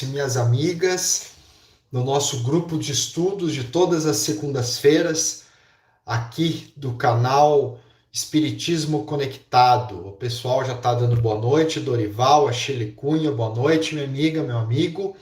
e minhas amigas, no nosso grupo de estudos de todas as segundas-feiras, aqui do canal Espiritismo Conectado. O pessoal já está dando boa noite, Dorival, a Shirley Cunha, boa noite, minha amiga, meu amigo.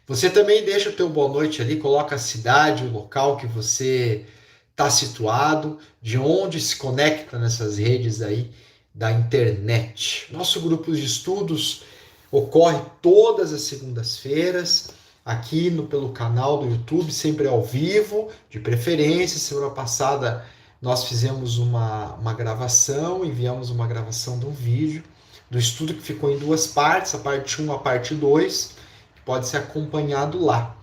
Você também deixa o teu boa noite ali, coloca a cidade, o local que você está situado, de onde se conecta nessas redes aí da internet. Nosso grupo de estudos ocorre todas as segundas-feiras, aqui pelo canal do YouTube, sempre ao vivo, de preferência. Semana passada nós fizemos uma gravação, enviamos uma gravação de um vídeo, do estudo que ficou em duas partes, a parte 1 e a parte 2, que pode ser acompanhado lá.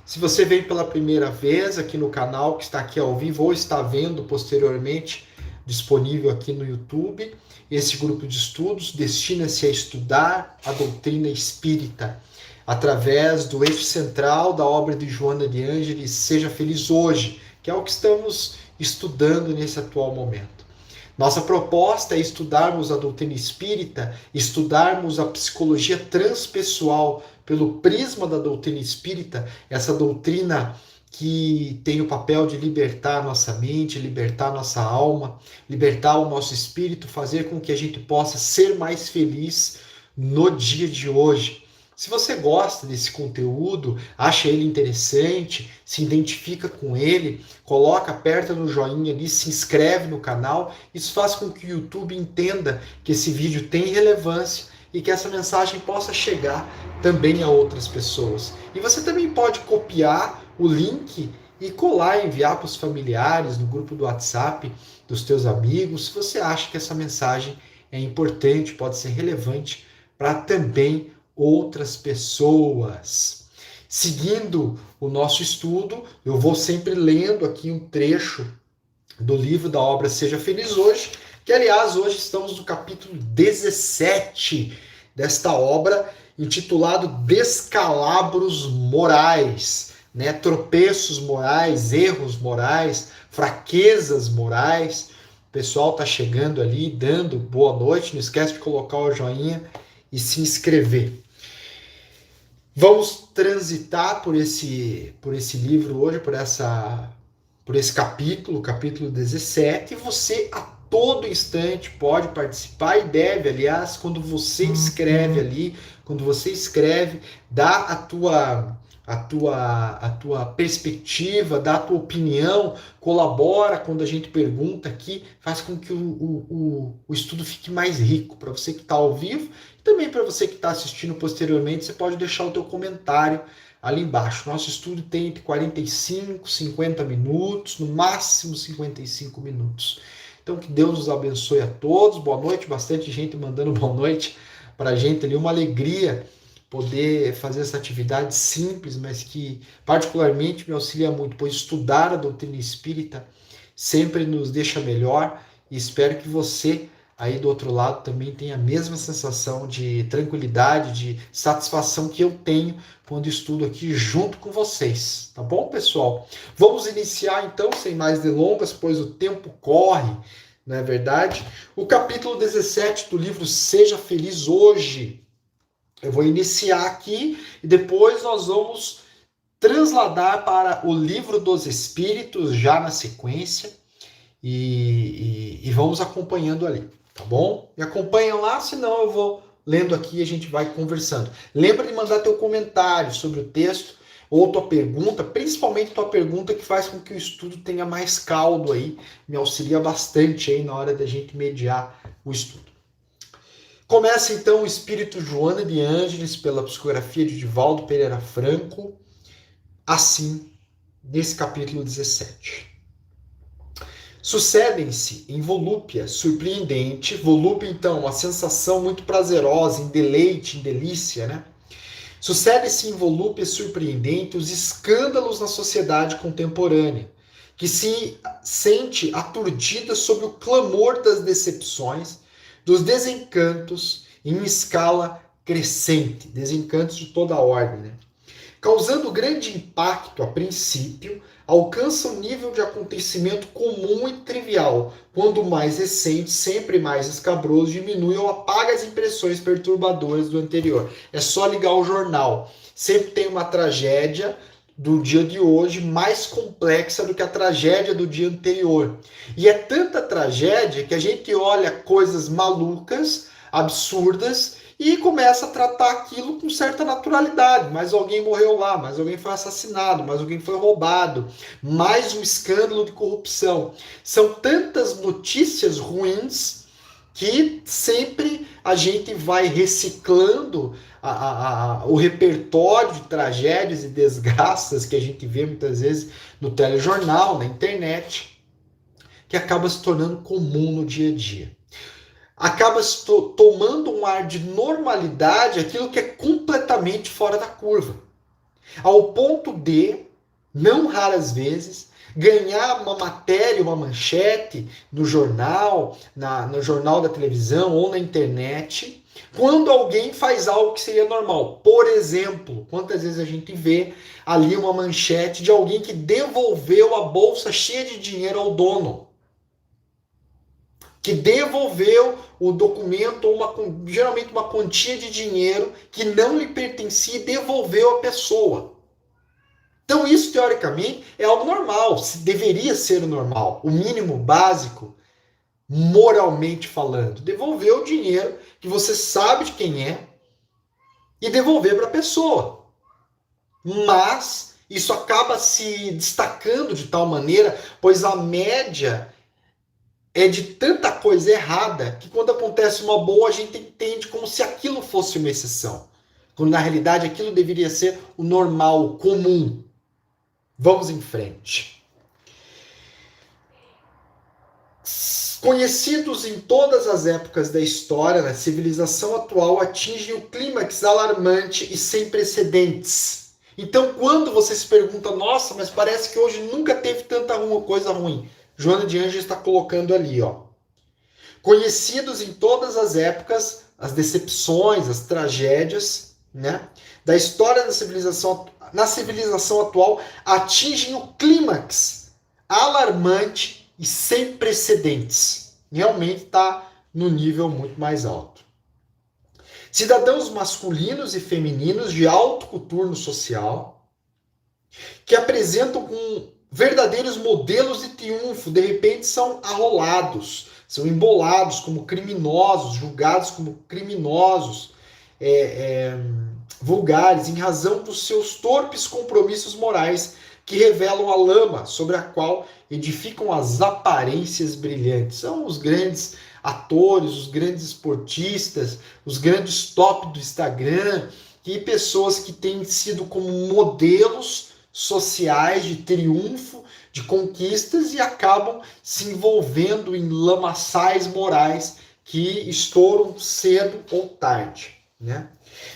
Se você veio pela primeira vez aqui no canal, que está aqui ao vivo, ou está vendo posteriormente, disponível aqui no YouTube, esse grupo de estudos destina-se a estudar a doutrina espírita através do eixo central da obra de Joana de Ângeles, Seja Feliz Hoje, que é o que estamos estudando nesse atual momento. Nossa proposta é estudarmos a doutrina espírita, estudarmos a psicologia transpessoal pelo prisma da doutrina espírita, essa doutrina que tem o papel de libertar a nossa mente, libertar a nossa alma, libertar o nosso espírito, fazer com que a gente possa ser mais feliz no dia de hoje. Se você gosta desse conteúdo, acha ele interessante, se identifica com ele, coloca, aperta no joinha ali, se inscreve no canal. Isso faz com que o YouTube entenda que esse vídeo tem relevância e que essa mensagem possa chegar também a outras pessoas. E você também pode copiar o link e colar, enviar para os familiares, no grupo do WhatsApp dos teus amigos, se você acha que essa mensagem é importante, pode ser relevante para também outras pessoas. Seguindo o nosso estudo, eu vou sempre lendo aqui um trecho do livro da obra Seja Feliz Hoje, que aliás hoje estamos no capítulo 17 desta obra, intitulado Descalabros Morais, né? Tropeços morais, erros morais, fraquezas morais. O pessoal está chegando ali, dando boa noite, não esquece de colocar o joinha e se inscrever. Vamos transitar por esse livro hoje, por esse capítulo 17, e você a todo instante pode participar e deve, aliás, quando você escreve ali, dá a tua perspectiva, dá a tua opinião, colabora quando a gente pergunta aqui, faz com que o estudo fique mais rico. Para você que está ao vivo, e também para você que está assistindo posteriormente, você pode deixar o teu comentário ali embaixo. Nosso estudo tem entre 45 e 50 minutos, no máximo 55 minutos. Então, que Deus nos abençoe a todos. Boa noite, bastante gente mandando boa noite para a gente ali. Uma alegria poder fazer essa atividade simples, mas que particularmente me auxilia muito, pois estudar a doutrina espírita sempre nos deixa melhor, e espero que você aí do outro lado também tenha a mesma sensação de tranquilidade, de satisfação que eu tenho quando estudo aqui junto com vocês, tá bom, pessoal? Vamos iniciar então, sem mais delongas, pois o tempo corre, não é verdade? O capítulo 17 do livro Seja Feliz Hoje. Eu vou iniciar aqui e depois nós vamos transladar para o Livro dos Espíritos, já na sequência, e vamos acompanhando ali, tá bom? Me acompanham lá, senão eu vou lendo aqui e a gente vai conversando. Lembra de mandar teu comentário sobre o texto ou tua pergunta, principalmente tua pergunta, que faz com que o estudo tenha mais caldo aí, me auxilia bastante aí na hora da gente mediar o estudo. Começa então o Espírito Joana de Ângeles, pela psicografia de Divaldo Pereira Franco, assim, nesse capítulo 17. Sucedem-se em volúpia surpreendente, volúpia então, uma sensação muito prazerosa, em deleite, em delícia, né? Sucedem-se em volúpia surpreendente os escândalos na sociedade contemporânea, que se sente aturdida sob o clamor das decepções, dos desencantos em escala crescente, desencantos de toda a ordem, né? causando grande impacto a princípio, alcança um nível de acontecimento comum e trivial, quando o mais recente, sempre mais escabroso, diminui ou apaga as impressões perturbadoras do anterior. É só ligar o jornal. Sempre tem uma tragédia do dia de hoje mais complexa do que a tragédia do dia anterior. E é tanta tragédia que a gente olha coisas malucas, absurdas, e começa a tratar aquilo com certa naturalidade. Mais alguém morreu lá, mais alguém foi assassinado, mais alguém foi roubado, mais um escândalo de corrupção. São tantas notícias ruins que sempre a gente vai reciclando o repertório de tragédias e desgraças que a gente vê muitas vezes no telejornal, na internet, que acaba se tornando comum no dia a dia. Acaba tomando um ar de normalidade aquilo que é completamente fora da curva. Ao ponto de, não raras vezes, ganhar uma matéria, uma manchete no jornal, no jornal da televisão ou na internet, quando alguém faz algo que seria normal. Por exemplo, quantas vezes a gente vê ali uma manchete de alguém que devolveu a bolsa cheia de dinheiro ao dono, que devolveu o documento ou geralmente uma quantia de dinheiro que não lhe pertencia e devolveu à pessoa. Então isso, teoricamente, é algo normal, deveria ser o normal, o mínimo básico, moralmente falando. Devolver o dinheiro que você sabe de quem é e devolver para a pessoa. Mas isso acaba se destacando de tal maneira, pois a média é de tanta coisa errada que quando acontece uma boa, a gente entende como se aquilo fosse uma exceção. Quando na realidade aquilo deveria ser o normal, o comum. Vamos em frente. Conhecidos em todas as épocas da história, a civilização atual atinge o clímax alarmante e sem precedentes. Então, quando você se pergunta, nossa, mas parece que hoje nunca teve tanta coisa ruim, Joana de Ângeles está colocando ali, ó. Conhecidos em todas as épocas, as decepções, as tragédias, né, da história da civilização, na civilização atual, atingem o clímax alarmante e sem precedentes. Realmente está no nível muito mais alto. Cidadãos masculinos e femininos de alto coturno social que apresentam verdadeiros modelos de triunfo, de repente são arrolados, são embolados como criminosos, julgados como criminosos, vulgares, em razão dos seus torpes compromissos morais que revelam a lama sobre a qual edificam as aparências brilhantes. São os grandes atores, os grandes esportistas, os grandes top do Instagram, e pessoas que têm sido como modelos sociais de triunfo, de conquistas, e acabam se envolvendo em lamaçais morais que estouram cedo ou tarde, né?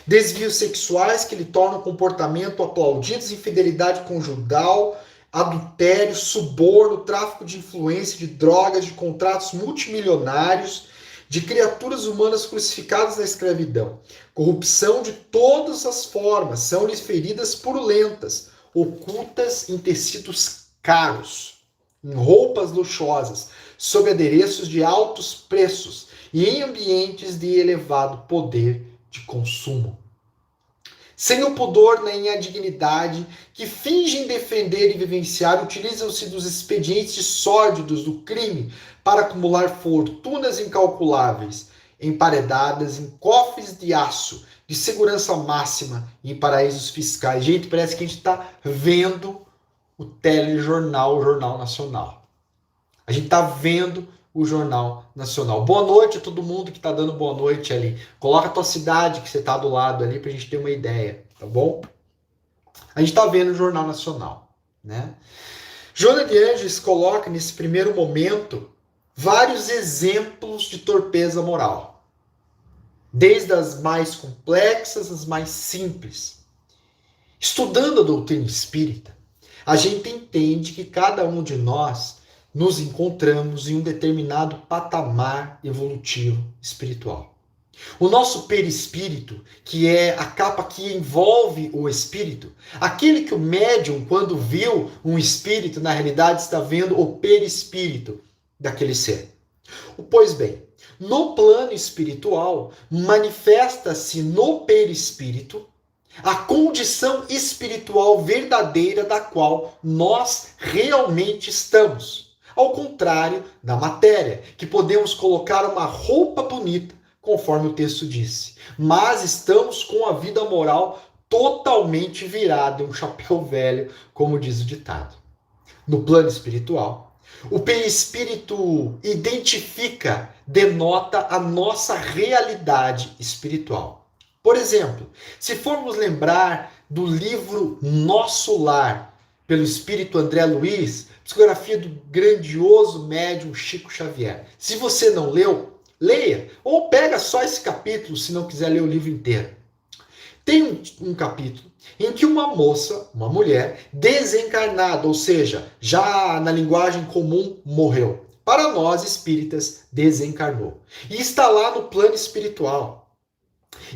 Desvios sexuais que lhe tornam o comportamento aplaudidos, infidelidade conjugal, adultério, suborno, tráfico de influência, de drogas, de contratos multimilionários, de criaturas humanas crucificadas na escravidão. Corrupção de todas as formas, são-lhes feridas purulentas, ocultas em tecidos caros, em roupas luxuosas, sob adereços de altos preços e em ambientes de elevado poder de consumo. Sem o pudor nem a dignidade, que fingem defender e vivenciar, utilizam-se dos expedientes sórdidos do crime para acumular fortunas incalculáveis, emparedadas em cofres de aço, de segurança máxima e em paraísos fiscais. Gente, parece que a gente está vendo o telejornal, o Jornal Nacional. A gente está vendo o Jornal Nacional. Boa noite a todo mundo que está dando boa noite ali. Coloca a tua cidade que você está do lado ali para a gente ter uma ideia, tá bom? A gente está vendo o Jornal Nacional, né? Joana de Ângeles coloca nesse primeiro momento vários exemplos de torpeza moral, desde as mais complexas às mais simples. Estudando a doutrina espírita, a gente entende que cada um de nós nos encontramos em um determinado patamar evolutivo espiritual. O nosso perispírito, que é a capa que envolve o espírito, aquele que o médium, quando viu um espírito, na realidade está vendo o perispírito daquele ser. Pois bem, no plano espiritual, manifesta-se no perispírito a condição espiritual verdadeira da qual nós realmente estamos. Ao contrário da matéria, que podemos colocar uma roupa bonita, conforme o texto disse, mas estamos com a vida moral totalmente virada, um chapéu velho, como diz o ditado. No plano espiritual, o perispírito identifica, denota a nossa realidade espiritual. Por exemplo, se formos lembrar do livro Nosso Lar, pelo espírito André Luiz, psicografia do grandioso médium Chico Xavier. Se você não leu, leia, ou pega só esse capítulo, se não quiser ler o livro inteiro. Tem um capítulo em que uma moça, uma mulher, desencarnada, ou seja, já na linguagem comum, morreu. Para nós espíritas, desencarnou. E está lá no plano espiritual.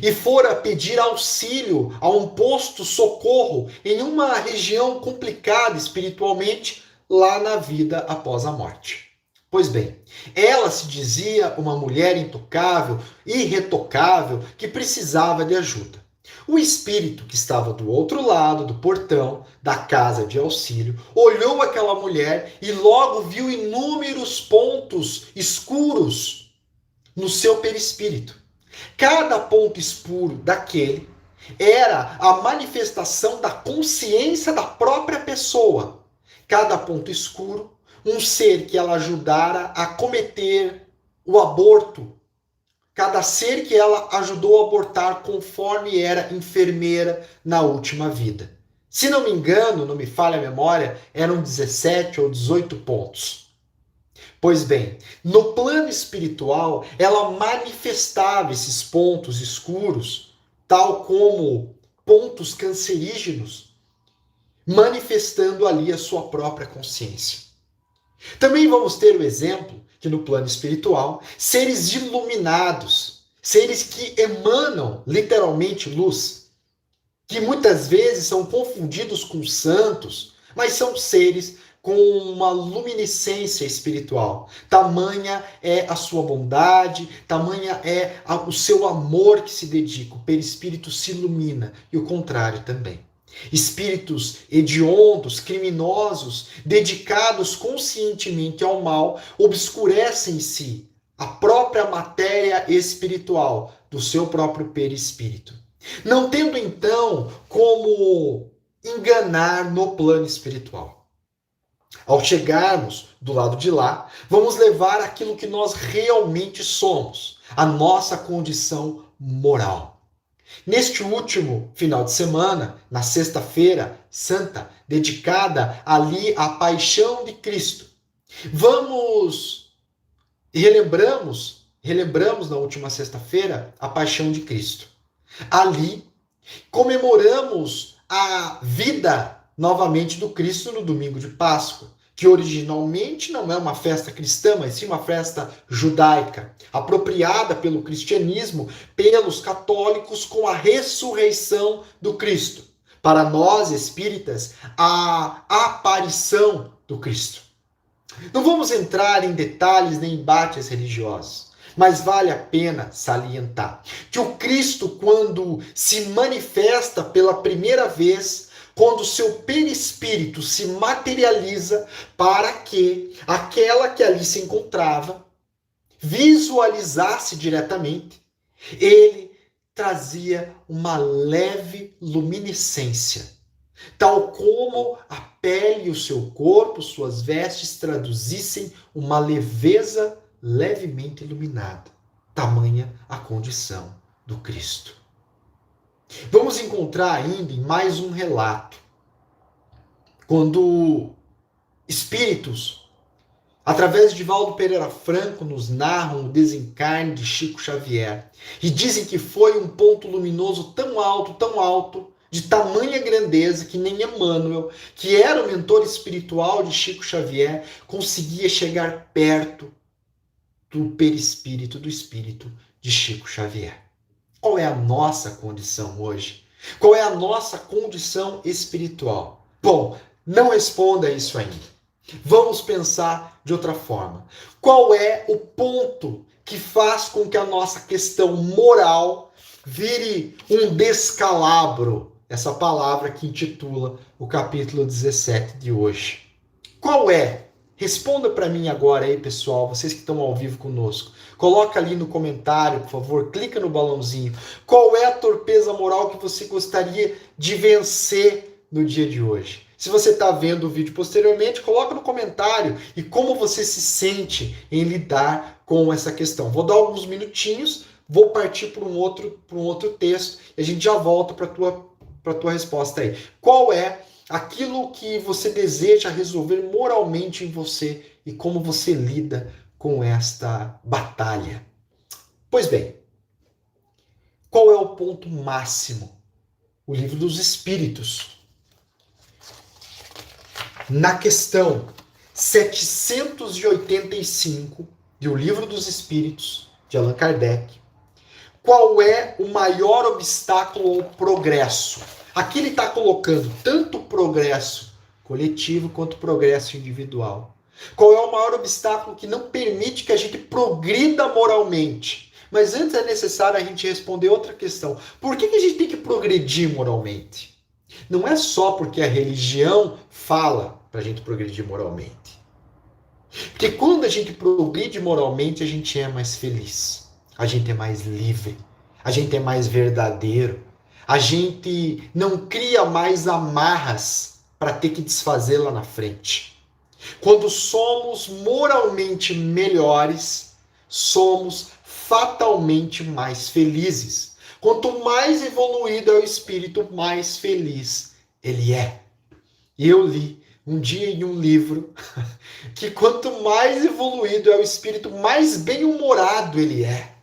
E fora pedir auxílio a um posto socorro em uma região complicada espiritualmente, lá na vida após a morte. Pois bem, ela se dizia uma mulher intocável, irretocável, que precisava de ajuda. O espírito que estava do outro lado do portão da casa de auxílio olhou aquela mulher e logo viu inúmeros pontos escuros no seu perispírito. Cada ponto escuro daquele era a manifestação da consciência da própria pessoa. Cada ponto escuro, um ser que ela ajudara a cometer o aborto. Cada ser que ela ajudou a abortar conforme era enfermeira na última vida. Se não me engano, não me falha a memória, eram 17 ou 18 pontos. Pois bem, no plano espiritual, ela manifestava esses pontos escuros, tal como pontos cancerígenos, manifestando ali a sua própria consciência. Também vamos ter o exemplo que no plano espiritual, seres iluminados, seres que emanam literalmente luz, que muitas vezes são confundidos com santos, mas são seres com uma luminescência espiritual. Tamanha é a sua bondade, tamanha é o seu amor que se dedica. O perispírito se ilumina e o contrário também. Espíritos hediondos, criminosos, dedicados conscientemente ao mal, obscurecem-se a própria matéria espiritual do seu próprio perispírito. Não tendo então como enganar no plano espiritual. Ao chegarmos do lado de lá, vamos levar aquilo que nós realmente somos, a nossa condição moral. Neste último final de semana, na sexta-feira santa, dedicada ali à paixão de Cristo, relembramos na última sexta-feira a paixão de Cristo. Ali, comemoramos a vida novamente do Cristo no domingo de Páscoa, que originalmente não é uma festa cristã, mas sim uma festa judaica, apropriada pelo cristianismo, pelos católicos, com a ressurreição do Cristo. Para nós espíritas, a aparição do Cristo. Não vamos entrar em detalhes nem embates religiosos, mas vale a pena salientar que o Cristo, quando se manifesta pela primeira vez, quando o seu perispírito se materializa para que aquela que ali se encontrava visualizasse diretamente, ele trazia uma leve luminescência, tal como a pele e o seu corpo, suas vestes, traduzissem uma leveza levemente iluminada. Tamanha a condição do Cristo. Vamos encontrar ainda em mais um relato, quando espíritos, através de Valdo Pereira Franco, nos narram o desencarne de Chico Xavier e dizem que foi um ponto luminoso tão alto, de tamanha grandeza que nem Emmanuel, que era o mentor espiritual de Chico Xavier, conseguia chegar perto do perispírito, do espírito de Chico Xavier. Qual é a nossa condição hoje? Qual é a nossa condição espiritual? Bom, não responda isso ainda. Vamos pensar de outra forma. Qual é o ponto que faz com que a nossa questão moral vire um descalabro? Essa palavra que intitula o capítulo 17 de hoje. Qual é? Responda para mim agora aí, pessoal, vocês que estão ao vivo conosco. Coloca ali no comentário, por favor, clica no balãozinho. Qual é a torpeza moral que você gostaria de vencer no dia de hoje? Se você está vendo o vídeo posteriormente, coloca no comentário e como você se sente em lidar com essa questão. Vou dar alguns minutinhos, vou partir para um outro texto e a gente já volta para a tua resposta aí. Qual é aquilo que você deseja resolver moralmente em você e como você lida com esta batalha? Pois bem, qual é o ponto máximo? O Livro dos Espíritos. Na questão 785 do Livro dos Espíritos, de Allan Kardec, qual é o maior obstáculo ao progresso? Aqui ele está colocando tanto o progresso coletivo quanto o progresso individual. Qual é o maior obstáculo que não permite que a gente progrida moralmente? Mas antes é necessário a gente responder outra questão. Por que a gente tem que progredir moralmente? Não é só porque a religião fala para a gente progredir moralmente. Porque quando a gente progride moralmente, a gente é mais feliz. A gente é mais livre. A gente é mais verdadeiro. A gente não cria mais amarras para ter que desfazer lá na frente. Quando somos moralmente melhores, somos fatalmente mais felizes. Quanto mais evoluído é o espírito, mais feliz ele é. E eu li um dia em um livro que quanto mais evoluído é o espírito, mais bem-humorado ele é.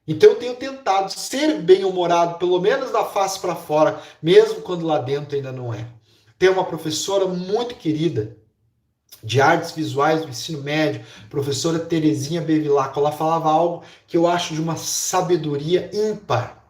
Então eu tenho tentado ser bem-humorado, pelo menos da face para fora, mesmo quando lá dentro ainda não é. Tem uma professora muito querida de artes visuais do ensino médio, professora Terezinha Bevilacqua. Ela falava algo que eu acho de uma sabedoria ímpar.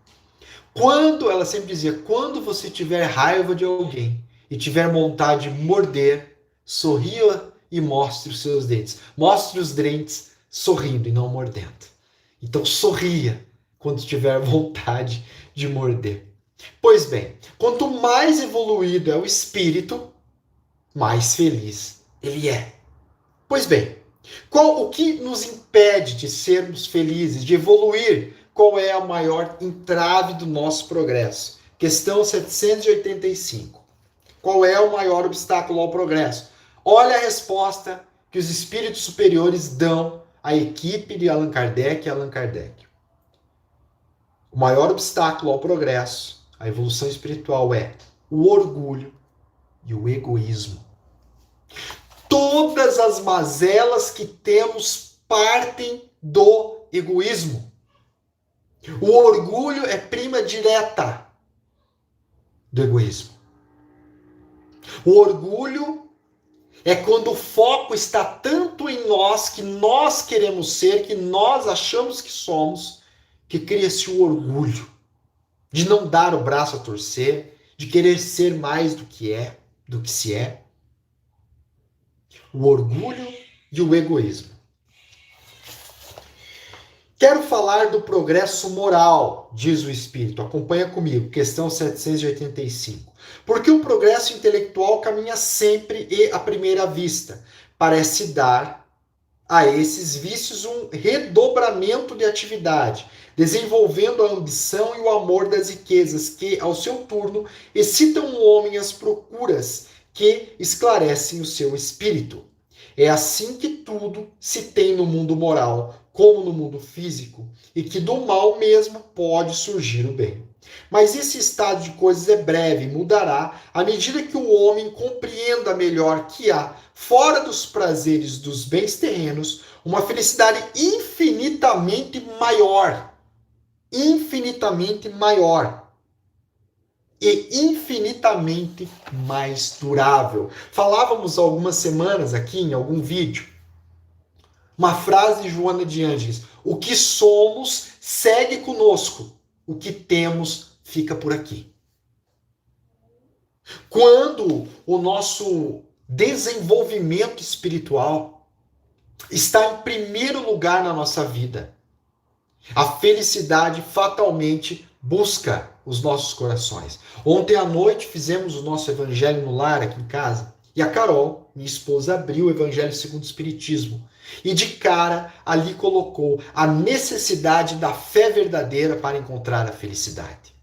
Ela sempre dizia, quando você tiver raiva de alguém e tiver vontade de morder, sorria e mostre os seus dentes. Mostre os dentes sorrindo e não mordendo. Então sorria quando tiver vontade de morder. Pois bem, quanto mais evoluído é o espírito, mais feliz ele é. Pois bem, o que nos impede de sermos felizes, de evoluir? Qual é a maior entrave do nosso progresso? Questão 785. Qual é o maior obstáculo ao progresso? Olha a resposta que os espíritos superiores dão à equipe de Allan Kardec e Allan Kardec. O maior obstáculo ao progresso, à evolução espiritual, é o orgulho e o egoísmo. Todas as mazelas que temos partem do egoísmo. O orgulho é prima direta do egoísmo. O orgulho é quando o foco está tanto em nós, que nós queremos ser, que nós achamos que somos, que cria-se o orgulho de não dar o braço a torcer, de querer ser mais do que se é. O orgulho e o egoísmo. Quero falar do progresso moral, diz o Espírito. Acompanha comigo, questão 785. Porque o progresso intelectual caminha sempre e à primeira vista. Parece dar a esses vícios um redobramento de atividade, desenvolvendo a ambição e o amor das riquezas que, ao seu turno, excitam o homem às procuras que esclarecem o seu espírito. É assim que tudo se tem no mundo moral, como no mundo físico, e que do mal mesmo pode surgir o bem. Mas esse estado de coisas é breve e mudará à medida que o homem compreenda melhor que há, fora dos prazeres dos bens terrenos, uma felicidade infinitamente maior e infinitamente mais durável. Falávamos algumas semanas aqui em algum vídeo Uma frase de Joana de Ângeles: o que somos segue conosco, o que temos fica por aqui. Quando o nosso desenvolvimento espiritual está em primeiro lugar na nossa vida, a felicidade fatalmente busca os nossos corações. Ontem à noite fizemos o nosso Evangelho no Lar aqui em casa e a Carol, minha esposa, abriu o Evangelho segundo o Espiritismo e de cara ali colocou a necessidade da fé verdadeira para encontrar a felicidade.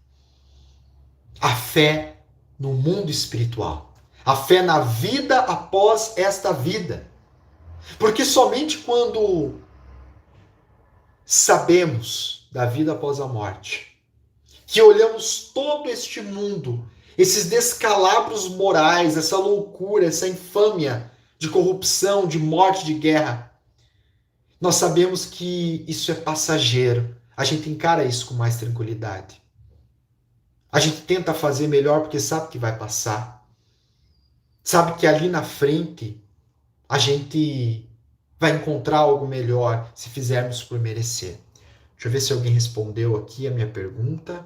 A fé no mundo espiritual. A fé na vida após esta vida. Porque somente quando sabemos da vida após a morte, que olhamos todo este mundo, esses descalabros morais, essa loucura, essa infâmia de corrupção, de morte, de guerra, nós sabemos que isso é passageiro. A gente encara isso com mais tranquilidade. A gente tenta fazer melhor porque sabe que vai passar. Sabe que ali na frente a gente vai encontrar algo melhor se fizermos por merecer. Deixa eu ver se alguém respondeu aqui a minha pergunta.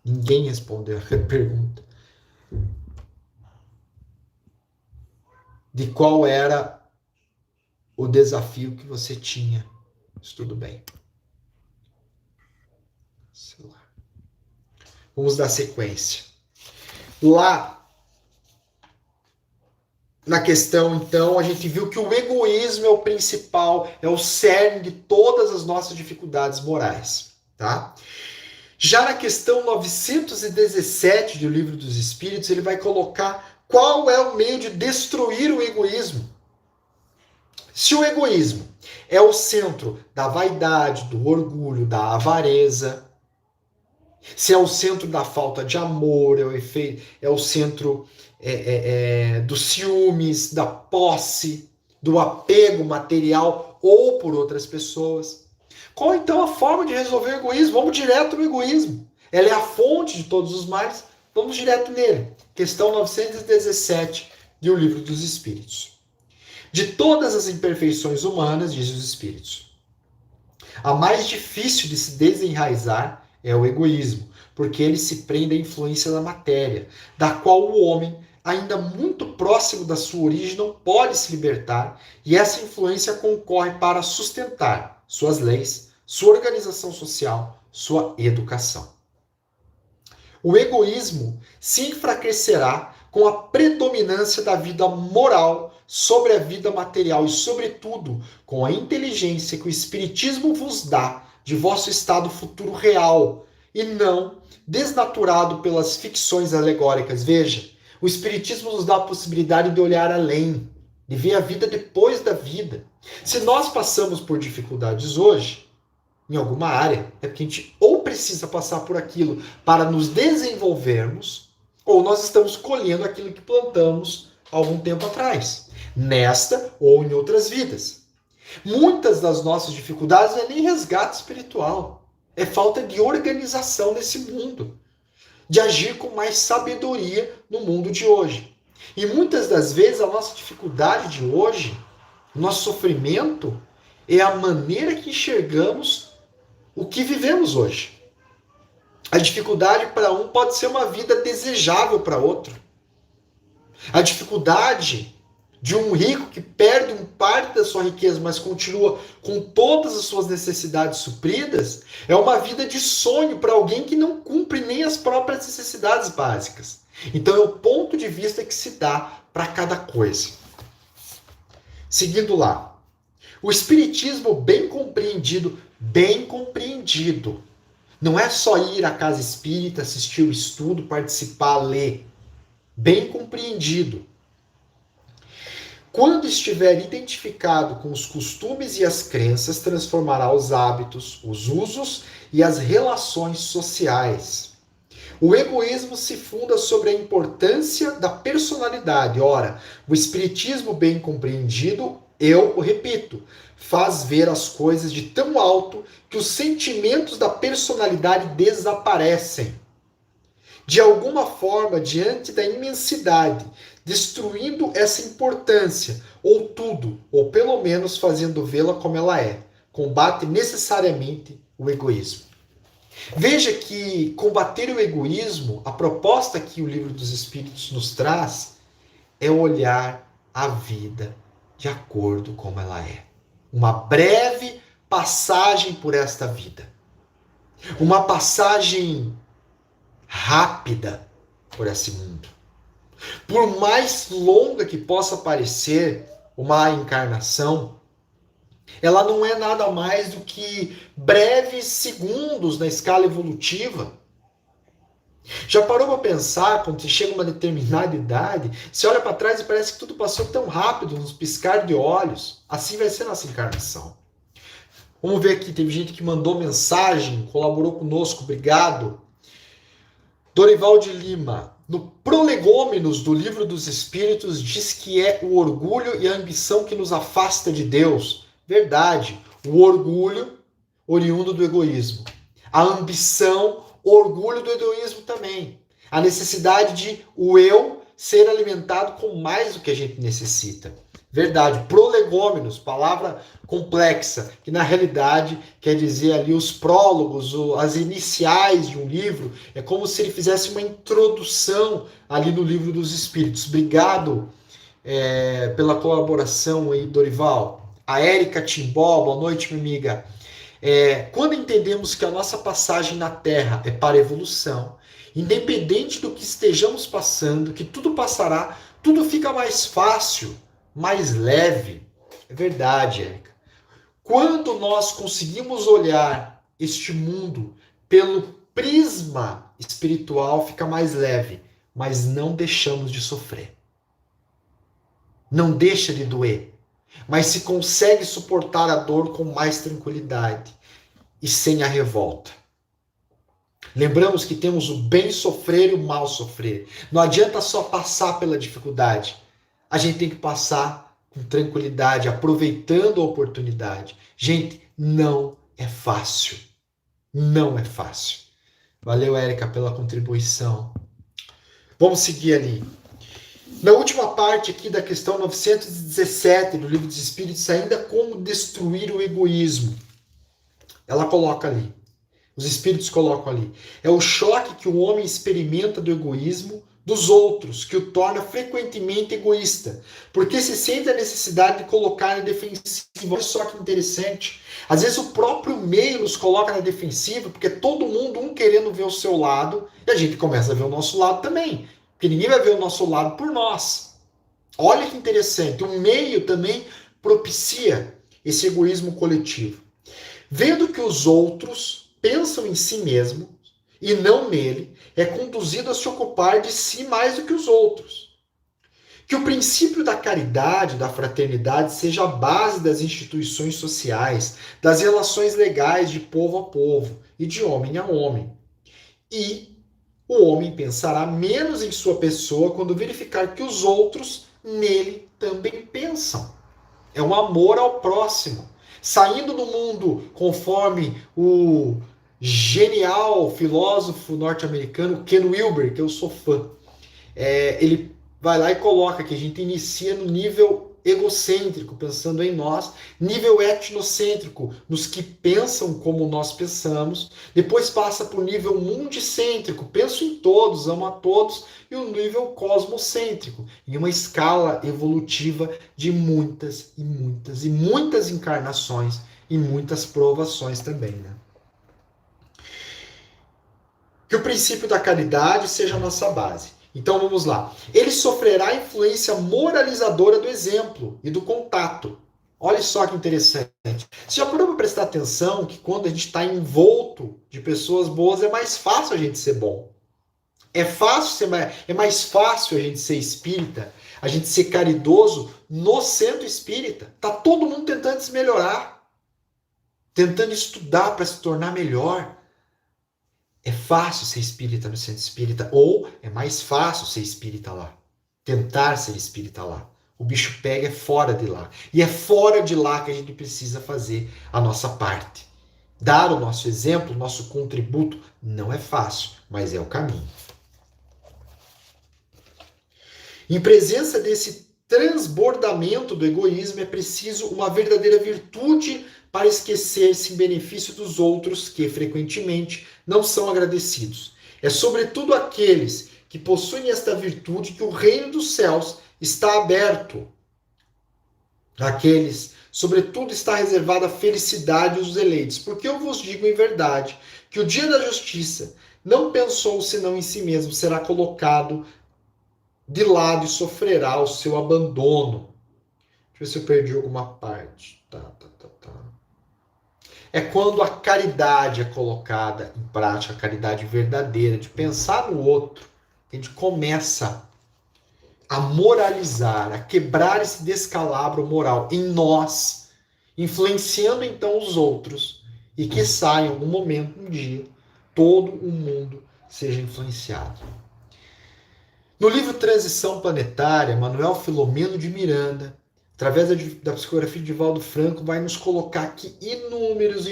Ninguém respondeu a pergunta. De qual era o desafio que você tinha? Mas tudo bem. Sei lá. Vamos dar sequência. Lá na questão, então, a gente viu que o egoísmo é o principal, é o cerne de todas as nossas dificuldades morais, tá? Já na questão 917 do Livro dos Espíritos, ele vai colocar qual é o meio de destruir o egoísmo. Se o egoísmo é o centro da vaidade, do orgulho, da avareza, se é o centro da falta de amor, é o centro dos ciúmes, da posse, do apego material ou por outras pessoas. Qual então a forma de resolver o egoísmo? Vamos direto no egoísmo. Ela é a fonte de todos os males, vamos direto nele. Questão 917 do Livro dos Espíritos. De todas as imperfeições humanas, diz os Espíritos, a mais difícil de se desenraizar é o egoísmo, porque ele se prende à influência da matéria, da qual o homem, ainda muito próximo da sua origem, não pode se libertar, e essa influência concorre para sustentar suas leis, sua organização social, sua educação. O egoísmo se enfraquecerá com a predominância da vida moral sobre a vida material e, sobretudo, com a inteligência que o Espiritismo vos dá de vosso estado futuro real e não desnaturado pelas ficções alegóricas. Veja, o Espiritismo nos dá a possibilidade de olhar além, de ver a vida depois da vida. Se nós passamos por dificuldades hoje, em alguma área, é porque a gente ou precisa passar por aquilo para nos desenvolvermos, ou nós estamos colhendo aquilo que plantamos há algum tempo atrás, nesta ou em outras vidas. Muitas das nossas dificuldades não é nem resgate espiritual, é falta de organização nesse mundo, de agir com mais sabedoria no mundo de hoje. E muitas das vezes a nossa dificuldade de hoje, o nosso sofrimento, é a maneira que enxergamos o que vivemos hoje. A dificuldade para um pode ser uma vida desejável para outro. A dificuldade de um rico que perde um parte da sua riqueza, mas continua com todas as suas necessidades supridas, é uma vida de sonho para alguém que não cumpre nem as próprias necessidades básicas. Então é o ponto de vista que se dá para cada coisa. Seguindo lá. O Espiritismo bem compreendido, não é só ir à casa espírita, assistir o estudo, participar, ler. Bem compreendido. Quando estiver identificado com os costumes e as crenças, transformará os hábitos, os usos e as relações sociais. O egoísmo se funda sobre a importância da personalidade. Ora, o Espiritismo bem compreendido, eu o repito, faz ver as coisas de tão alto que os sentimentos da personalidade desaparecem. de alguma forma, diante da imensidade, destruindo essa importância, ou tudo, ou pelo menos fazendo vê-la como ela é. Combate necessariamente o egoísmo. Veja que combater o egoísmo, a proposta que o Livro dos Espíritos nos traz, é olhar a vida de acordo como ela é. Uma breve passagem por esta vida. Uma passagem rápida por esse mundo. Por mais longa que possa parecer uma encarnação, ela não é nada mais do que breves segundos na escala evolutiva. Já parou para pensar, quando você chega a uma determinada idade, você olha para trás e parece que tudo passou tão rápido, nos piscar de olhos. Assim vai ser nossa encarnação. Vamos ver aqui, teve gente que mandou mensagem, colaborou conosco, obrigado. Dorival de Lima, no Prolegômenos do Livro dos Espíritos, diz que é o orgulho e a ambição que nos afasta de Deus. Verdade, o orgulho oriundo do egoísmo. A ambição, orgulho do egoísmo também. A necessidade de o eu ser alimentado com mais do que a gente necessita. Verdade, prolegômenos, palavra complexa, que na realidade quer dizer ali os prólogos, as iniciais de um livro. É como se ele fizesse uma introdução ali no Livro dos Espíritos. Obrigado pela colaboração aí, Dorival. A Érica Timbó, boa noite, minha amiga. Quando entendemos que a nossa passagem na Terra é para evolução, independente do que estejamos passando, que tudo passará, tudo fica mais fácil, mais leve. É verdade, Érica. Quando nós conseguimos olhar este mundo pelo prisma espiritual, fica mais leve, mas não deixamos de sofrer. Não deixa de doer, mas se consegue suportar a dor com mais tranquilidade e sem a revolta. Lembramos que temos o bem sofrer e o mal sofrer. Não adianta só passar pela dificuldade. A gente tem que passar com tranquilidade, aproveitando a oportunidade. Gente, não é fácil. Não é fácil. Valeu, Érica, pela contribuição. Vamos seguir ali. Na última parte aqui da questão 917 do Livro dos Espíritos, ainda como destruir o egoísmo. Ela coloca ali. Os espíritos colocam ali. É o choque que o homem experimenta do egoísmo dos outros, que o torna frequentemente egoísta, porque se sente a necessidade de colocar na defensiva. Olha só que interessante. Às vezes o próprio meio nos coloca na defensiva, porque todo mundo, um querendo ver o seu lado, e a gente começa a ver o nosso lado também, porque ninguém vai ver o nosso lado por nós. Olha que interessante. O meio também propicia esse egoísmo coletivo. Vendo que os outros pensam em si mesmo e não nele, é conduzido a se ocupar de si mais do que os outros. Que o princípio da caridade, da fraternidade, seja a base das instituições sociais, das relações legais de povo a povo e de homem a homem. E o homem pensará menos em sua pessoa quando verificar que os outros nele também pensam. É um amor ao próximo. Saindo do mundo conforme o genial filósofo norte-americano Ken Wilber, que eu sou fã, ele vai lá e coloca que a gente inicia no nível egocêntrico, pensando em nós, nível etnocêntrico, nos que pensam como nós pensamos, depois passa para o nível mundicêntrico, penso em todos, amo a todos, e o nível cosmocêntrico, em uma escala evolutiva de muitas e muitas e muitas encarnações e muitas provações também, né? Que o princípio da caridade seja a nossa base. Então vamos lá. Ele sofrerá a influência moralizadora do exemplo e do contato. Olha só que interessante. Você já parou para prestar atenção que quando a gente está envolto de pessoas boas é mais fácil a gente ser bom. É mais fácil a gente ser espírita, a gente ser caridoso no centro espírita. Tá todo mundo tentando se melhorar, tentando estudar para se tornar melhor. É fácil ser espírita no centro espírita, ou é mais fácil ser espírita lá. Tentar ser espírita lá. O bicho pega é fora de lá. E é fora de lá que a gente precisa fazer a nossa parte. Dar o nosso exemplo, o nosso contributo, não é fácil, mas é o caminho. Em presença desse transbordamento do egoísmo, é preciso uma verdadeira virtude para esquecer-se em benefício dos outros que, frequentemente, não são agradecidos. É sobretudo aqueles que possuem esta virtude que o reino dos céus está aberto. Aqueles, sobretudo, está reservada a felicidade dos eleitos. Porque eu vos digo em verdade que o dia da justiça não pensou senão em si mesmo, será colocado de lado e sofrerá o seu abandono. Deixa eu ver se eu perdi alguma parte. Tá. É quando a caridade é colocada em prática, a caridade verdadeira, de pensar no outro, que a gente começa a moralizar, a quebrar esse descalabro moral em nós, influenciando então os outros, e que saia em algum momento, um dia, todo o mundo seja influenciado. No livro Transição Planetária, Manuel Filomeno de Miranda, através da psicografia de Valdo Franco, vai nos colocar que inúmeros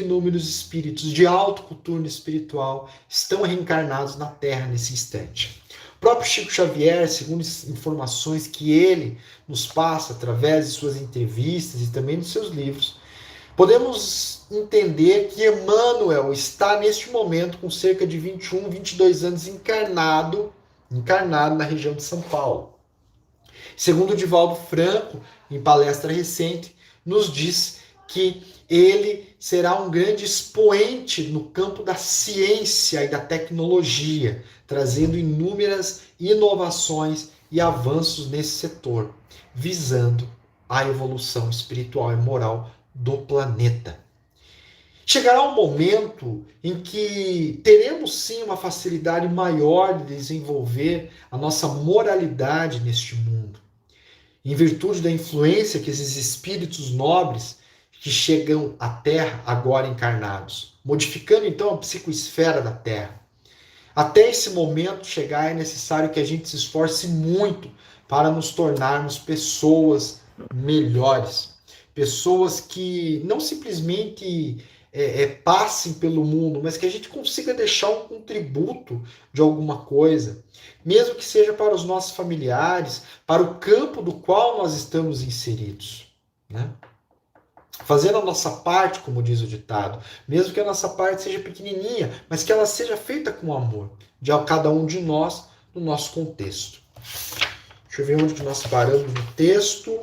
espíritos de alto coturno espiritual estão reencarnados na Terra nesse instante. O próprio Chico Xavier, segundo informações que ele nos passa através de suas entrevistas e também dos seus livros, podemos entender que Emmanuel está neste momento com cerca de 21, 22 anos encarnado na região de São Paulo. Segundo Divaldo Franco, em palestra recente, nos diz que ele será um grande expoente no campo da ciência e da tecnologia, trazendo inúmeras inovações e avanços nesse setor, visando a evolução espiritual e moral do planeta. Chegará um momento em que teremos sim uma facilidade maior de desenvolver a nossa moralidade neste mundo, em virtude da influência que esses espíritos nobres que chegam à Terra agora encarnados, modificando então a psicoesfera da Terra. Até esse momento chegar é necessário que a gente se esforce muito para nos tornarmos pessoas melhores, pessoas que não simplesmente passem pelo mundo, mas que a gente consiga deixar um contributo de alguma coisa, mesmo que seja para os nossos familiares, para o campo do qual nós estamos inseridos, né? Fazendo a nossa parte, como diz o ditado, mesmo que a nossa parte seja pequenininha, mas que ela seja feita com amor, de cada um de nós, no nosso contexto. Deixa eu ver onde que nós paramos no texto.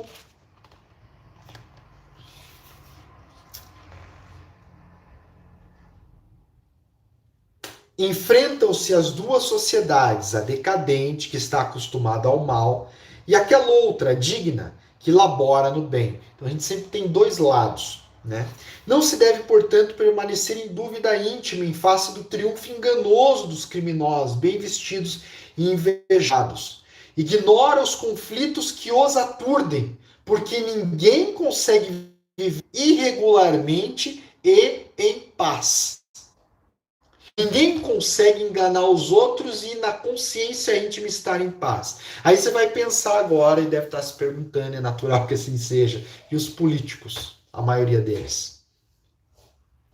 Enfrentam-se as duas sociedades, a decadente, que está acostumada ao mal, e aquela outra, digna, que labora no bem. Então a gente sempre tem dois lados, né? Não se deve, portanto, permanecer em dúvida íntima em face do triunfo enganoso dos criminosos, bem vestidos e invejados. Ignora os conflitos que os aturdem, porque ninguém consegue viver irregularmente e em paz. Ninguém consegue enganar os outros e na consciência íntima estar em paz. Aí você vai pensar agora e deve estar se perguntando, é natural que assim seja, e os políticos, a maioria deles?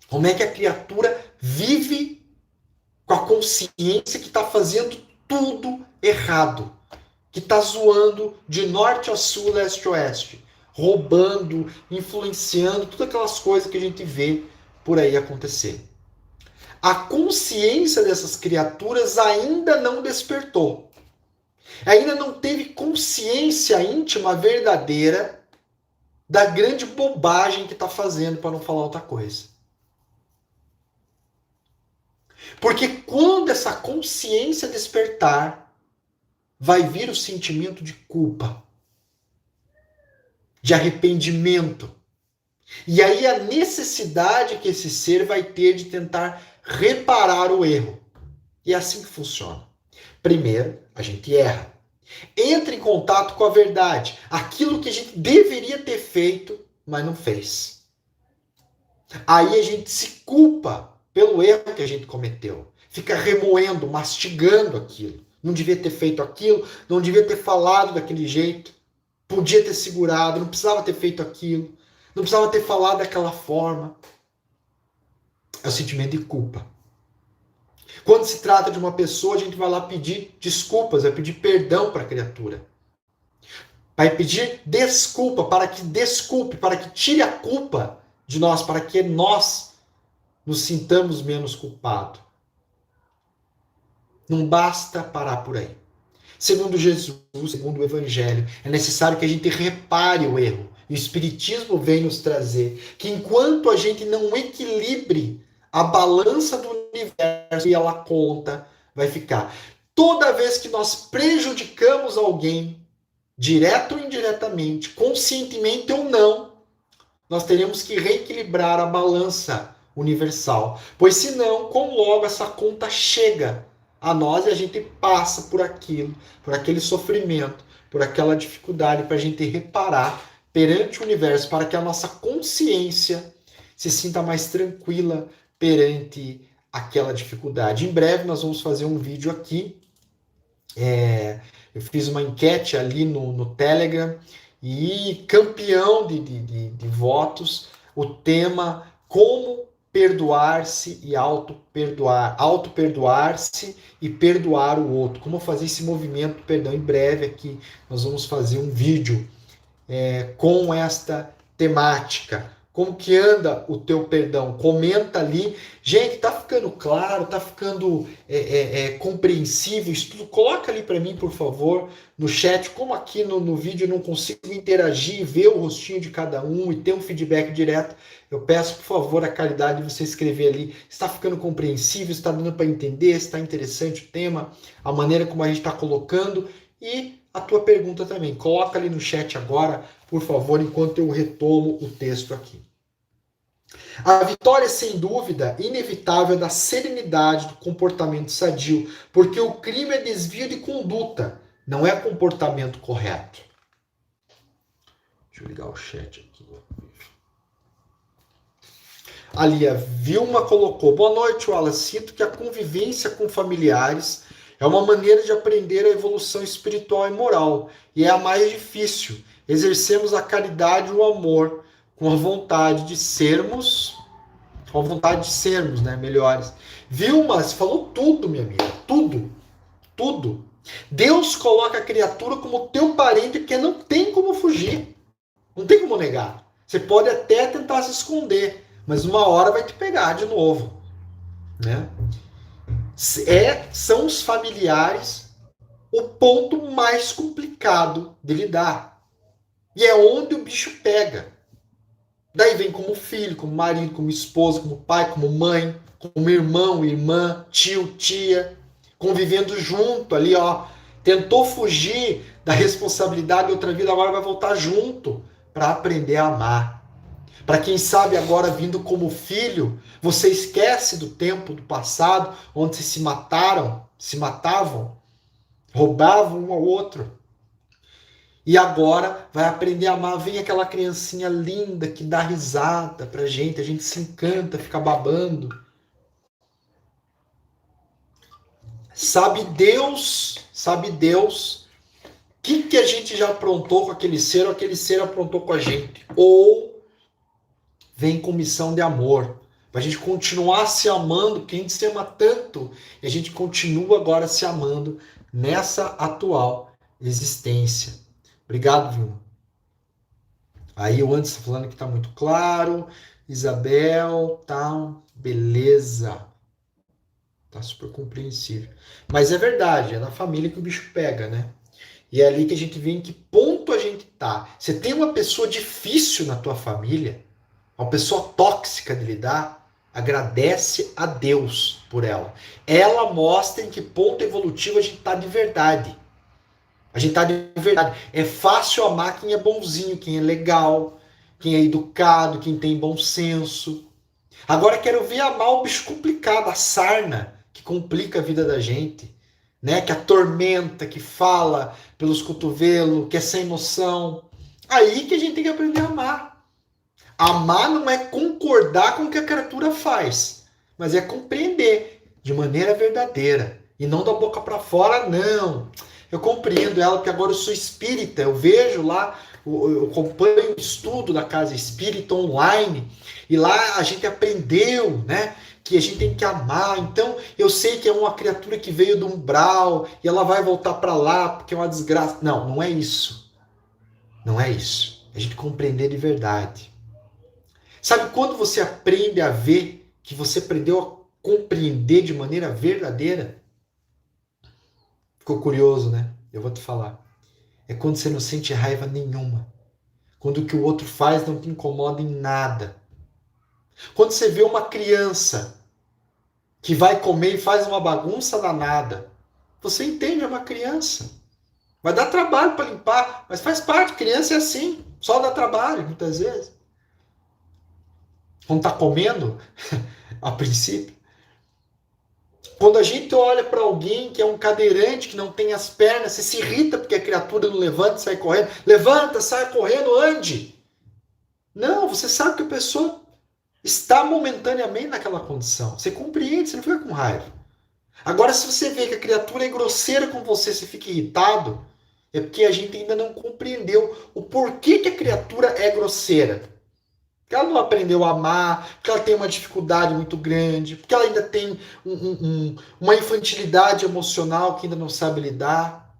Como é que a criatura vive com a consciência que está fazendo tudo errado? Que está zoando de norte a sul, leste a oeste, roubando, influenciando, todas aquelas coisas que a gente vê por aí acontecer. A consciência dessas criaturas ainda não despertou. Ainda não teve consciência íntima verdadeira da grande bobagem que está fazendo, para não falar outra coisa. Porque quando essa consciência despertar, vai vir o sentimento de culpa, de arrependimento. E aí a necessidade que esse ser vai ter de tentar reparar o erro. E é assim que funciona. Primeiro, a gente erra. Entra em contato com a verdade. Aquilo que a gente deveria ter feito, mas não fez. Aí a gente se culpa pelo erro que a gente cometeu. Fica remoendo, mastigando aquilo. Não devia ter feito aquilo, não devia ter falado daquele jeito. Podia ter segurado, não precisava ter feito aquilo. Não precisava ter falado daquela forma. É o sentimento de culpa. Quando se trata de uma pessoa, a gente vai lá pedir desculpas, vai pedir perdão para a criatura. Vai pedir desculpa, para que tire a culpa de nós, para que nós nos sintamos menos culpados. Não basta parar por aí. Segundo Jesus, segundo o Evangelho, é necessário que a gente repare o erro. E o Espiritismo vem nos trazer que enquanto a gente não equilibre a balança do universo e ela conta, vai ficar. Toda vez que nós prejudicamos alguém, direto ou indiretamente, conscientemente ou não, nós teremos que reequilibrar a balança universal. Pois senão, com logo essa conta chega a nós e a gente passa por aquilo, por aquele sofrimento, por aquela dificuldade, para a gente reparar perante o universo, para que a nossa consciência se sinta mais tranquila perante aquela dificuldade. Em breve nós vamos fazer um vídeo aqui. Eu fiz uma enquete ali no Telegram e campeão de votos, o tema como perdoar-se e auto-perdoar-se e perdoar o outro. Como fazer esse movimento do perdão. Em breve aqui nós vamos fazer um vídeo com esta temática. Como que anda o teu perdão? Comenta ali. Gente, tá ficando claro, tá ficando compreensível isso tudo? Coloca ali para mim, por favor, no chat. Como aqui no vídeo eu não consigo interagir, ver o rostinho de cada um e ter um feedback direto, eu peço, por favor, a caridade de você escrever ali. Está ficando compreensível? Está dando para entender? Está interessante o tema? A maneira como a gente está colocando? E a tua pergunta também. Coloca ali no chat agora, por favor, enquanto eu retomo o texto aqui. A vitória, sem dúvida, inevitável da serenidade do comportamento sadio, porque o crime é desvio de conduta, não é comportamento correto. Deixa eu ligar o chat aqui. Ali a Vilma colocou: boa noite, Wallace. Sinto que a convivência com familiares é uma maneira de aprender a evolução espiritual e moral, e é a mais difícil. Exercemos a caridade e o amor com a vontade de sermos, né, melhores. Vilma, você falou tudo, minha amiga, tudo. Deus coloca a criatura como teu parente, que não tem como fugir, não tem como negar. Você pode até tentar se esconder, mas uma hora vai te pegar de novo, né? São os familiares o ponto mais complicado de lidar. E é onde o bicho pega. Daí vem como filho, como marido, como esposa, como pai, como mãe, como irmão, irmã, tio, tia, convivendo junto ali, ó. Tentou fugir da responsabilidade de outra vida, agora vai voltar junto para aprender a amar. Para quem sabe agora vindo como filho, você esquece do tempo do passado, onde se matavam, roubavam um ao outro. E agora vai aprender a amar. Vem aquela criancinha linda que dá risada pra gente, a gente se encanta, fica babando. Sabe Deus o que a gente já aprontou com aquele ser, ou aquele ser aprontou com a gente. Ou vem com missão de amor, para a gente continuar se amando, porque a gente se ama tanto, e a gente continua agora se amando nessa atual existência. Obrigado, Vilma. Aí o Anderson falando que tá muito claro. Isabel, tá, beleza. Tá super compreensível. Mas é verdade, é na família que o bicho pega, né? E é ali que a gente vê em que ponto a gente tá. Você tem uma pessoa difícil na tua família, uma pessoa tóxica de lidar, agradece a Deus por ela. Ela mostra em que ponto evolutivo a gente tá de verdade. A gente tá de verdade. É fácil amar quem é bonzinho, quem é legal, quem é educado, quem tem bom senso. Agora quero ver amar o bicho complicado, a sarna, que complica a vida da gente, né? Que atormenta, que fala pelos cotovelos, que é sem noção. Aí que a gente tem que aprender a amar. Amar não é concordar com o que a criatura faz, mas é compreender de maneira verdadeira. E não da boca para fora, não. Eu compreendo ela, porque agora eu sou espírita, eu vejo lá, eu acompanho o estudo da Casa Espírita online, e lá a gente aprendeu, né, que a gente tem que amar. Então, eu sei que é uma criatura que veio do umbral, e ela vai voltar para lá, porque é uma desgraça. Não, não é isso. Não é isso. É a gente compreender de verdade. Sabe quando você aprende a ver que você aprendeu a compreender de maneira verdadeira? Ficou curioso, né? Eu vou te falar. É quando você não sente raiva nenhuma. Quando o que o outro faz não te incomoda em nada. Quando você vê uma criança que vai comer e faz uma bagunça danada, você entende, é uma criança. Vai dar trabalho para limpar, mas faz parte, criança é assim, só dá trabalho muitas vezes. Quando está comendo, a princípio. Quando a gente olha para alguém que é um cadeirante, que não tem as pernas, você se irrita porque a criatura não levanta e sai correndo. Levanta, sai correndo, ande. Não, você sabe que a pessoa está momentaneamente naquela condição. Você compreende, você não fica com raiva. Agora, se você vê que a criatura é grosseira com você, você fica irritado, é porque a gente ainda não compreendeu o porquê que a criatura é grosseira. Porque ela não aprendeu a amar, porque ela tem uma dificuldade muito grande, porque ela ainda tem uma infantilidade emocional que ainda não sabe lidar.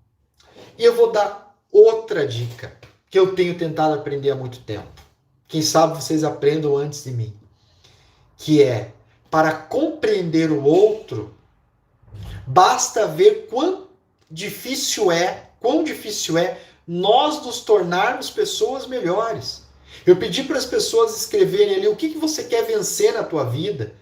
E eu vou dar outra dica que eu tenho tentado aprender há muito tempo. Quem sabe vocês aprendam antes de mim. Que é, para compreender o outro, basta ver quão difícil é nós nos tornarmos pessoas melhores. Eu pedi para as pessoas escreverem ali o que você quer vencer na tua vida.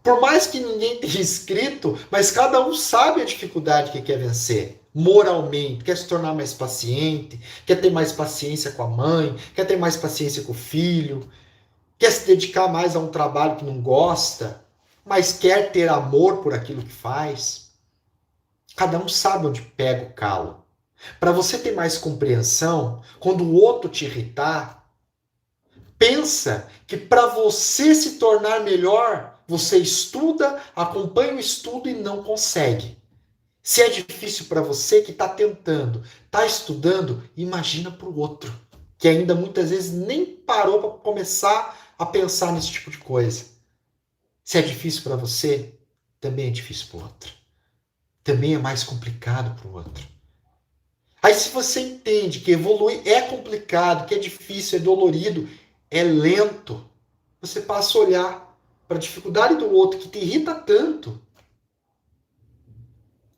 Por mais que ninguém tenha escrito, mas cada um sabe a dificuldade que quer vencer. Moralmente, quer se tornar mais paciente, quer ter mais paciência com a mãe, quer ter mais paciência com o filho, quer se dedicar mais a um trabalho que não gosta, mas quer ter amor por aquilo que faz. Cada um sabe onde pega o calo. Para você ter mais compreensão, quando o outro te irritar, pensa que para você se tornar melhor, você estuda, acompanha o estudo e não consegue. Se é difícil para você que está tentando, está estudando, imagina para o outro, que ainda muitas vezes nem parou para começar a pensar nesse tipo de coisa. Se é difícil para você, também é difícil para o outro. Também é mais complicado para o outro. Aí se você entende que evoluir é complicado, que é difícil, é dolorido, é lento, você passa a olhar para a dificuldade do outro que te irrita tanto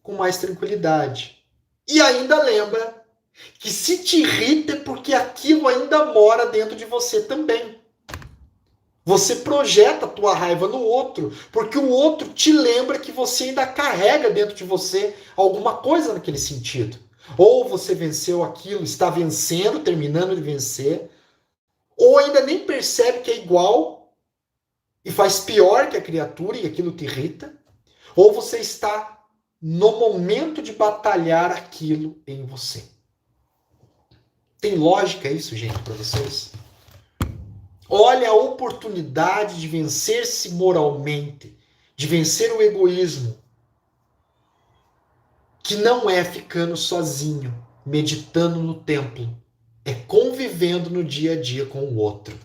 com mais tranquilidade. E ainda lembra que se te irrita é porque aquilo ainda mora dentro de você também. Você projeta a tua raiva no outro, porque o outro te lembra que você ainda carrega dentro de você alguma coisa naquele sentido. Ou você venceu aquilo, está vencendo, terminando de vencer, ou ainda nem percebe que é igual e faz pior que a criatura e aquilo te irrita, ou você está no momento de batalhar aquilo em você. Tem lógica isso, gente, para vocês? Olha a oportunidade de vencer-se moralmente, de vencer o egoísmo, que não é ficando sozinho, meditando no templo, é convivendo no dia a dia com o outro,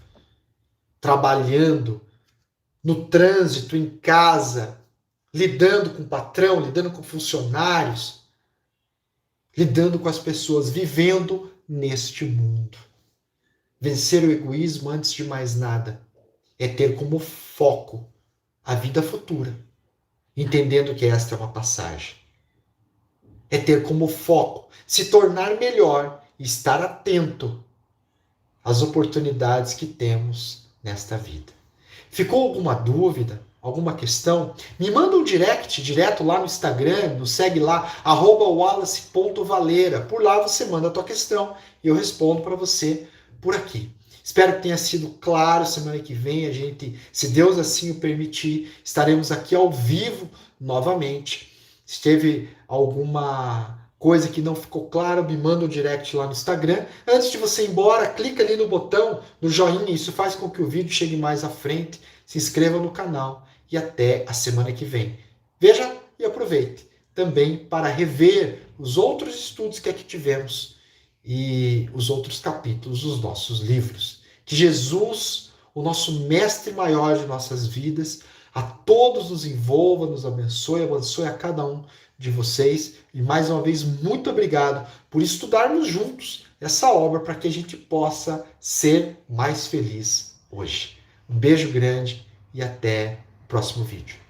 trabalhando no trânsito, em casa, lidando com o patrão, lidando com funcionários, lidando com as pessoas, vivendo neste mundo. Vencer o egoísmo, antes de mais nada, é ter como foco a vida futura, entendendo que esta é uma passagem. É ter como foco se tornar melhor e estar atento às oportunidades que temos nesta vida. Ficou alguma dúvida? Alguma questão? Me manda um direct direto lá no Instagram, nos segue lá, @wallace.valeira. Por lá você manda a tua questão e eu respondo para você por aqui. Espero que tenha sido claro. Semana que vem a gente, se Deus assim o permitir, estaremos aqui ao vivo novamente. Se teve alguma coisa que não ficou clara, me manda um direct lá no Instagram. Antes de você ir embora, clica ali no botão, no joinha, isso faz com que o vídeo chegue mais à frente. Se inscreva no canal e até a semana que vem. Veja e aproveite também para rever os outros estudos que aqui tivemos e os outros capítulos dos nossos livros. Que Jesus, o nosso mestre maior de nossas vidas, a todos nos envolva, nos abençoe a cada um de vocês. E mais uma vez, muito obrigado por estudarmos juntos essa obra para que a gente possa ser mais feliz hoje. Um beijo grande e até o próximo vídeo.